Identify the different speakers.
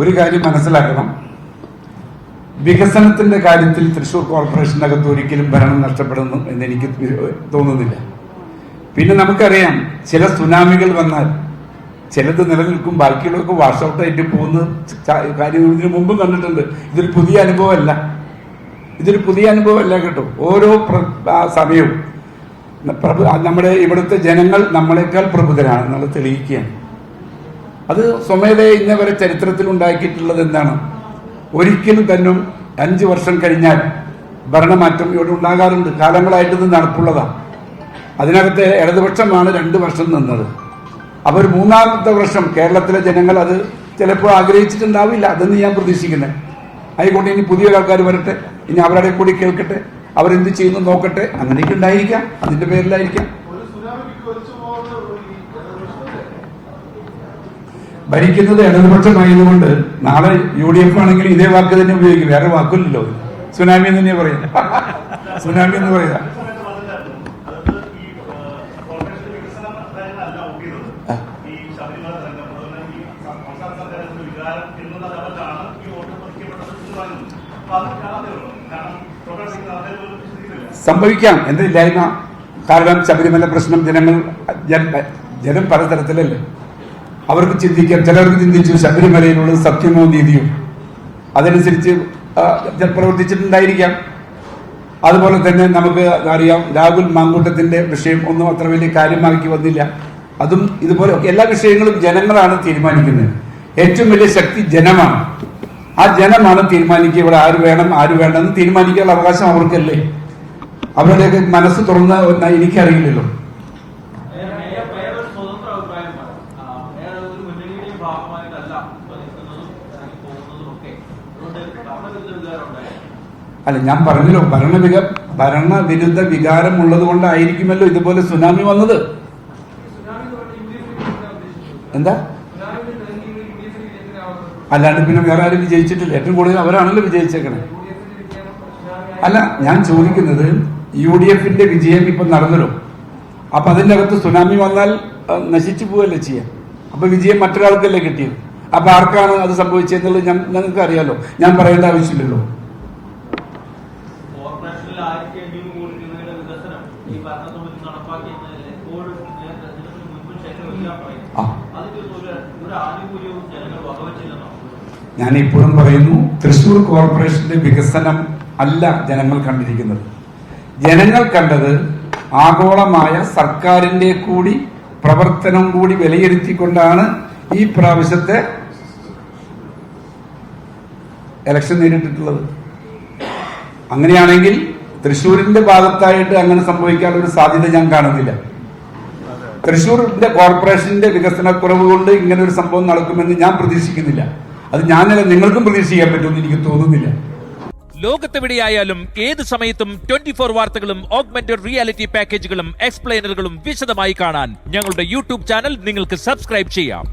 Speaker 1: ഒരു കാര്യം മനസ്സിലാക്കണം, വികസനത്തിന്റെ കാര്യത്തിൽ തൃശ്ശൂർ കോർപ്പറേഷനകത്ത് ഒരിക്കലും ഭരണം നഷ്ടപ്പെടുന്നു എന്ന് എനിക്ക് തോന്നുന്നില്ല. പിന്നെ നമുക്കറിയാം, ചില സുനാമികൾ വന്നാൽ ചിലത് നിലനിൽക്കും, ബാക്കിയുള്ളവർക്ക് വാഷ് ഔട്ട് ആയിട്ട് പോകുന്ന കാര്യം ഇതിനു മുമ്പും കണ്ടിട്ടുണ്ട്. ഇതൊരു പുതിയ അനുഭവമല്ല കേട്ടോ. ഓരോ സമയവും നമ്മുടെ ഇവിടുത്തെ ജനങ്ങൾ നമ്മളെക്കാൾ പ്രബുദ്ധരാണ് എന്നുള്ളത് തെളിയിക്കുകയാണ്. അത് സ്വമേധയെ ഇന്നവരെ ചരിത്രത്തിൽ ഉണ്ടാക്കിയിട്ടുള്ളത് എന്താണ്? ഒരിക്കലും തന്നെ 5 വർഷം കഴിഞ്ഞാൽ ഭരണമാറ്റം ഇവിടെ ഉണ്ടാകാറുണ്ട്. കാലങ്ങളായിട്ട് ഇത് നടപ്പുള്ളതാണ്. അതിനകത്ത് ഇടതുപക്ഷമാണ് 2 വർഷം നിന്നത്. അപ്പോൾ ഒരു 3ാമത്തെ വർഷം കേരളത്തിലെ ജനങ്ങൾ അത് ചിലപ്പോൾ ആഗ്രഹിച്ചിട്ടുണ്ടാവില്ല. അതെന്ന് ഞാൻ പ്രതീക്ഷിക്കുന്നത്. ആയിക്കോട്ടെ, ഇനി പുതിയ ആൾക്കാർ വരട്ടെ, ഇനി അവരുടെ കൂടി കേൾക്കട്ടെ, അവരെന്ത് ചെയ്യുന്നു നോക്കട്ടെ, അങ്ങനെയൊക്കെ ഉണ്ടായിരിക്കാം. അതിന്റെ പേരിലായിരിക്കാം ഭരിക്കുന്നത് ഇടതുപക്ഷമായതുകൊണ്ട് നാളെ UDF ആണെങ്കിൽ ഇതേ വാക്ക് തന്നെ ഉപയോഗിക്കും. വേറെ വാക്കില്ലല്ലോ. സുനാമി എന്ന് തന്നെ പറയാം. സുനാമി എന്ന് പറയാം. സംഭവിക്കാം, എന്തില്ലായ്മ. കാരണം ശബരിമല പ്രശ്നം ജനം പലതരത്തിലല്ലേ. അവർക്ക് ചിന്തിക്കാം. ചിലർക്ക് ചിന്തിച്ചു ശബരിമലയിലുള്ളത് സത്യമോ നീതിയോ, അതനുസരിച്ച് പ്രവർത്തിച്ചിട്ടുണ്ടായിരിക്കാം. അതുപോലെ തന്നെ നമുക്ക് അറിയാം, രാഹുൽ മാങ്കൂട്ടത്തിന്റെ വിഷയം ഒന്നും അത്ര വലിയ കാര്യമാക്കി വന്നില്ല. അതും ഇതുപോലെ എല്ലാ വിഷയങ്ങളും ജനങ്ങളാണ് തീരുമാനിക്കുന്നത്. ഏറ്റവും വലിയ ശക്തി ജനമാണ്. ആ ജനമാണ് തീരുമാനിക്കുക ഇവിടെ ആര് വേണം ആര് വേണമെന്ന് തീരുമാനിക്കാനുള്ള അവകാശം അവർക്കല്ലേ. അവരുടെയൊക്കെ മനസ്സ് തുറന്ന എനിക്കറിയില്ലല്ലോ. അല്ല, ഞാൻ പറഞ്ഞല്ലോ, ഭരണവിരുദ്ധ വികാരം ഉള്ളത് കൊണ്ടായിരിക്കുമല്ലോ ഇതുപോലെ സുനാമി വന്നത്. എന്താ? അല്ലാണ്ട് പിന്നെ വേറെ ആരും വിജയിച്ചിട്ടില്ല. ഏറ്റവും കൂടുതൽ അവരാണല്ലോ വിജയിച്ചേക്കണേ. അല്ല, ഞാൻ ചോദിക്കുന്നത്, UDFന്റെ വിജയം ഇപ്പൊ നടന്നല്ലോ. അപ്പൊ അതിന്റെ അകത്ത് സുനാമി വന്നാൽ നശിച്ചു പോവല്ലേ ചെയ്യാം. അപ്പൊ വിജയം മറ്റൊരാൾക്കല്ലേ കിട്ടിയത്. അപ്പൊ ആർക്കാണ് അത് സംഭവിച്ചതെന്നുള്ളത് ഞങ്ങൾക്ക് അറിയാലോ. ഞാൻ പറയേണ്ട ആവശ്യമില്ലല്ലോ. ഞാൻ ഇപ്പോഴും പറയുന്നു, തൃശ്ശൂർ കോർപ്പറേഷന്റെ വികസനം അല്ല ജനങ്ങൾ കണ്ടിരിക്കുന്നത്. ജനങ്ങൾ കണ്ടത് ആഗോളമായ സർക്കാരിന്റെ കൂടി പ്രവർത്തനം കൂടി വിലയിരുത്തിക്കൊണ്ടാണ് ഈ പ്രാവശ്യത്തെ ഇലക്ഷൻ നേരിട്ടിട്ടുള്ളത്. അങ്ങനെയാണെങ്കിൽ തൃശ്ശൂരിന്റെ ഭാഗത്തായിട്ട് അങ്ങനെ സംഭവിക്കാനുള്ള ഒരു സാധ്യത ഞാൻ കാണുന്നില്ല. തൃശ്ശൂരിന്റെ കോർപ്പറേഷന്റെ വികസനക്കുറവ് കൊണ്ട് ഇങ്ങനെ ഒരു സംഭവം നടക്കുമെന്ന് ഞാൻ പ്രതീക്ഷിക്കുന്നില്ല. അത് ഞാനല്ല, നിങ്ങൾക്കും പ്രതീക്ഷിക്കാൻ പറ്റുമെന്ന് എനിക്ക് തോന്നുന്നില്ല.
Speaker 2: ലോകത്തെവിടെയായാലും ഏത് സമയത്തും 24 വാർത്തകളും ഓഗ്മെന്റഡ് റിയാലിറ്റി പാക്കേജുകളും എക്സ്പ്ലെയിനറുകളും വിശദമായി കാണാൻ ഞങ്ങളുടെ YouTube ചാനൽ നിങ്ങൾക്ക് സബ്സ്ക്രൈബ് ചെയ്യാം.